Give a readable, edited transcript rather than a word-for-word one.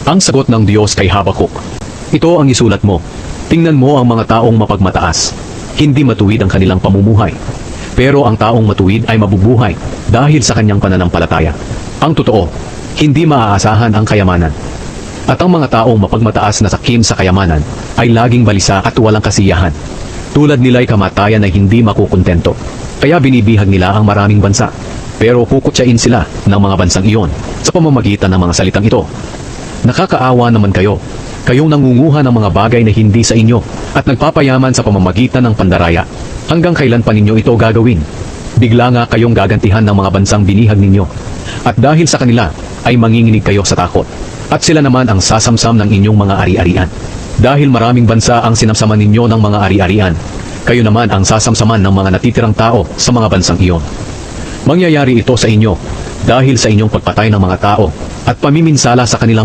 Ang sagot ng Diyos kay Habakuk. Ito ang isulat mo. Tingnan mo ang mga taong mapagmataas. Hindi matuwid ang kanilang pamumuhay. Pero ang taong matuwid ay mabubuhay dahil sa kanyang pananampalataya. Ang totoo, hindi maaasahan ang kayamanan. At ang mga taong mapagmataas na sakim sa kayamanan ay laging balisa at walang kasiyahan. Tulad nila'y kamatayan ay hindi makukontento. Kaya binibihag nila ang maraming bansa. Pero kukutsain sila ng mga bansang iyon sa pamamagitan ng mga salitang ito. Nakakaawa naman kayo. Kayong nangunguha ng mga bagay na hindi sa inyo at nagpapayaman sa pamamagitan ng pandaraya. Hanggang kailan pa ninyo ito gagawin? Bigla nga kayong gagantihan ng mga bansang binihag ninyo. At dahil sa kanila ay manginginig kayo sa takot. At sila naman ang sasamsam ng inyong mga ari-arian. Dahil maraming bansa ang sinamsaman ninyo ng mga ari-arian, kayo naman ang sasamsaman ng mga natitirang tao sa mga bansang iyon. Mangyayari ito sa inyo dahil sa inyong pagpatay ng mga tao at pamiminsala sa kanilang